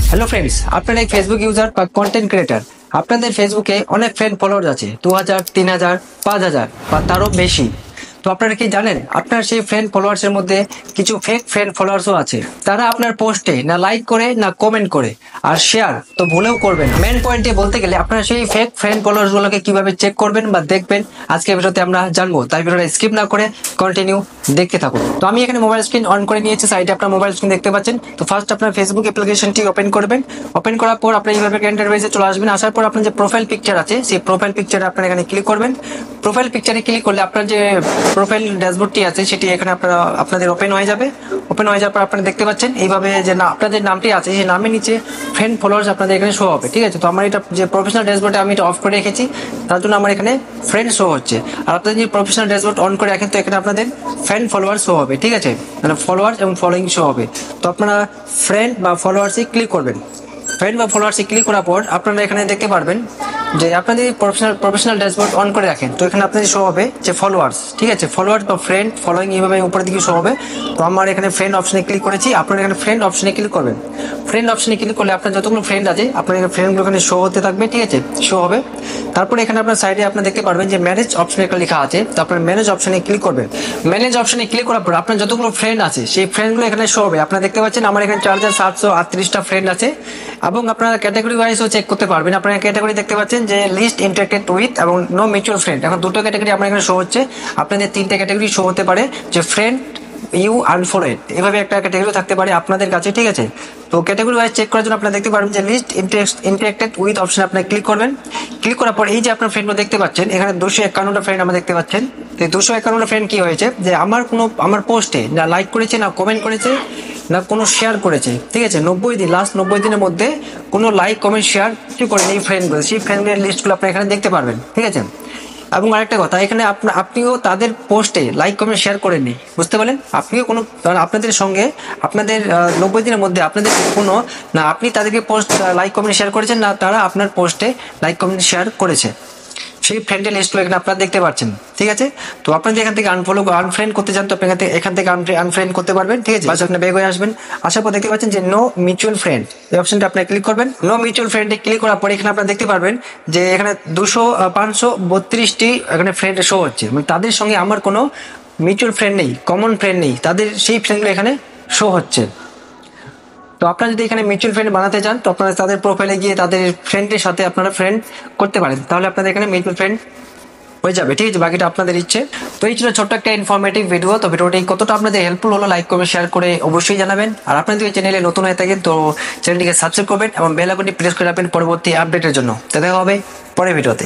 Hello friends, আপনারা এক Facebook user বা কন্টেন্ট ক্রিয়েটার। আপনাদের ফেসবুকে অনেক ফ্রেন্ড ফলোয়ার্স আছে, 2000, 3000, 5000 বা তারও বেশি। তো আপনারা কি জানেন, আপনার সেই ফ্রেন্ড ফলোয়ার্সের মধ্যে কিছু ফেক ফ্রেন্ড ফলোয়ার্সও আছে। তারা আপনার পোস্টে না লাইক করে না কমেন্ট করে, আর শেয়ার তো ভুলেও করবেন। মেন পয়েন্টে বলতে গেলে আপনারা সেই ফেক ফ্রেন্ড ফলোয়ার্স গুলোকে কিভাবে চেক করবেন বা দেখবেন, আজকে ভিডিওতে আমরা জানবো। তাই ভিডিওটা স্কিপ না করে কন্টিনিউ দেখতে থাকুন। তো আমি এখানে মোবাইল স্ক্রিন অন করে নিয়েছি, সাইডে আপনার মোবাইল স্ক্রিন দেখতে পাচ্ছেন। তো ফার্স্ট আপনার ফেসবুক অ্যাপ্লিকেশনটি ওপেন করবেন। ওপেন করার পর আপনি এইভাবে ইন্টারফেসে চলে আসবেন। আসার পর আপনার যে প্রোফাইল পিকচার আছে, সেই প্রোফাইল পিকচারে আপনার এখানে ক্লিক করবেন। প্রোফাইল পিকচারে ক্লিক করলে আপনার যে প্রোফাইল ড্যাশবোর্ডটি আছে সেটি এখানে আপনাদের ওপেন হয়ে যাবে। ওপেন হয়ে যাওয়ার পর আপনারা দেখতে পাচ্ছেন এইভাবে যে না আপনাদের নামটি আছে, সেই নামের নিচে ফ্রেন্ড ফলোয়ার্স আপনাদের এখানে শো হবে। ঠিক আছে, তো আমার এটা যে প্রফেশনাল ড্যাশবোর্ডে আমি এটা অফ করে রেখেছি, তার জন্য আমার এখানে ফ্রেন্ড শো হচ্ছে। আর আপনাদের যে প্রফেশনাল ড্যাশবোর্ড অন করে রাখেন, তো এখানে আপনাদের ফ্রেন্ড ফলোয়ার্স শো হবে। ঠিক আছে, মানে ফলোয়ার্স এবং ফলোইং শো হবে। তো আপনারা ফ্রেন্ড বা ফলোয়ার্সে ক্লিক করবেন। ফ্রেন্ড বা ফলোয়ার্সে ক্লিক করার পর আপনারা এখানে দেখতে পারবেন যে আপনাদের প্রফেশনাল ড্যাশবোর্ড অন করে রাখেন, তো এখানে আপনাদের শো হবে যে ফলোয়ার্স। ঠিক আছে, ফলোয়ার্স বা ফ্রেন্ড ফলোইং এইভাবে উপরের দিকে শো হবে। তো আমার এখানে ফ্রেন্ড অপশনে ক্লিক করেছি, আপনারা এখানে ফ্রেন্ড অপশনে ক্লিক করবেন। ফ্রেন্ড অপশনে ক্লিক করলে আপনার যতগুলো ফ্রেন্ড আছে আপনার এখানে ফ্রেন্ডগুলো এখানে শো হতে থাকবে। ঠিক আছে, শো হবে। তারপরে এখানে আপনার সাইডে আপনার দেখতে পারবেন যে ম্যানেজ অপশনে একটা লেখা আছে, তো আপনার ম্যানেজ অপশনে ক্লিক করবেন। ম্যানেজ অপশনে ক্লিক করার পর আপনার যতগুলো ফ্রেন্ড আছে সেই ফ্রেন্ডগুলো এখানে শো হবে। আপনারা দেখতে পাচ্ছেন আমার এখানে 4738টা ফ্রেন্ড আছে, এবং আপনারা ক্যাটাগরি ওয়াইজও চেক করতে পারবেন। আপনারা ক্যাটাগরি দেখতে পাচ্ছেন যে লিস্ট ইন্টারেক্টেড উইথ এবং নো মিউচুয়াল ফ্রেন্ড। এখন দুটো ক্যাটাগরি আপনার এখানে শো হচ্ছে। আপনাদের তিনটে ক্যাটাগরি শো হতে পারে, যে ফ্রেন্ড, ইউ, আনফলোড, এভাবে একটা ক্যাটাগরি থাকতে পারে আপনাদের কাছে। ঠিক আছে, তো ক্যাটাগরি ওয়াইজ চেক করার জন্য আপনারা দেখতে পারবেন যে লিস্ট ইন্টারেক্টেড উইথ অপশন আপনার ক্লিক করবেন। ক্লিক করার পর এই যে আপনার ফ্রেন্ডগুলো দেখতে পাচ্ছেন, এখানে 251টা ফ্রেন্ড আমরা দেখতে পাচ্ছেন। তো 251টা ফ্রেন্ড কি হয়েছে, যে আমার পোস্টে না লাইক করেছে, না কমেন্ট করেছে, না কোনো শেয়ার করেছে। ঠিক আছে, লাস্ট 90 দিনের মধ্যে কোনো লাইক কমেন্ট শেয়ার কিছু করেনি এই ফ্রেন্ডগুলো। সেই ফ্রেন্ডের লিস্টগুলো আপনি এখানে দেখতে পারবেন। ঠিক আছে, এবং আরেকটা কথা, এখানে আপনিও তাদের পোস্টে লাইক কমেন্ট শেয়ার করেননি, বুঝতে পারলেন? আপনিও কোনো আপনাদের সঙ্গে আপনাদের 90 দিনের মধ্যে আপনাদের কোনো না আপনি তাদেরকে পোস্ট লাইক কমেন্ট শেয়ার করেছেন, না তারা আপনার পোস্টে লাইক কমেন্ট শেয়ার করেছে। সেই ফ্রেন্ডের লিস্টগুলো এখানে আপনারা দেখতে পাচ্ছেন। ঠিক আছে, তো আপনি যদি এখান থেকে আনফ্রেন্ড করতে চান, তো আপনি এখান থেকে আনফ্রেন্ড করতে পারবেন। ঠিক আছে, বাস আপনি বেগ হয়ে আসবেন। আসার পর দেখতে পাচ্ছেন যে নো মিউচুয়াল ফ্রেন্ড, এই অপশনটা আপনি ক্লিক করবেন। নো মিউচুয়াল ফ্রেন্ডে ক্লিক করার পর এখানে আপনারা দেখতে পারবেন যে এখানে 532টি এখানে ফ্রেন্ড শো হচ্ছে, মানে তাদের সঙ্গে আমার কোনো মিউচুয়াল ফ্রেন্ড নেই, কমন ফ্রেন্ড নেই, তাদের সেই ফ্রেন্ডগুলো এখানে শো হচ্ছে। তো আপনারা যদি এখানে মিউচুয়াল ফ্রেন্ড বানাতে চান, তো আপনারা তাদের প্রোফাইলে গিয়ে তাদের ফ্রেন্ডের সাথে আপনারা ফ্রেন্ড করতে পারেন, তাহলে আপনাদের এখানে মিউচুয়াল ফ্রেন্ড হয়ে যাবে। ঠিক আছে, বাকিটা আপনাদের ইচ্ছে। তো এই ছিল ছোট্ট একটা ইনফরমেটিভ ভিডিও। তো ভিডিওটি কতটা আপনাদের হেল্পফুল হলো লাইক করে শেয়ার করে অবশ্যই জানাবেন। আর আপনারা যদি চ্যানেলে নতুন হয়ে থাকেন, তো চ্যানেলটিকে সাবস্ক্রাইব করবেন এবং বেল আইকনটি প্রেস করে রাখবেন পরবর্তী আপডেটের জন্য। তো দেখা হবে পরের ভিডিওতে।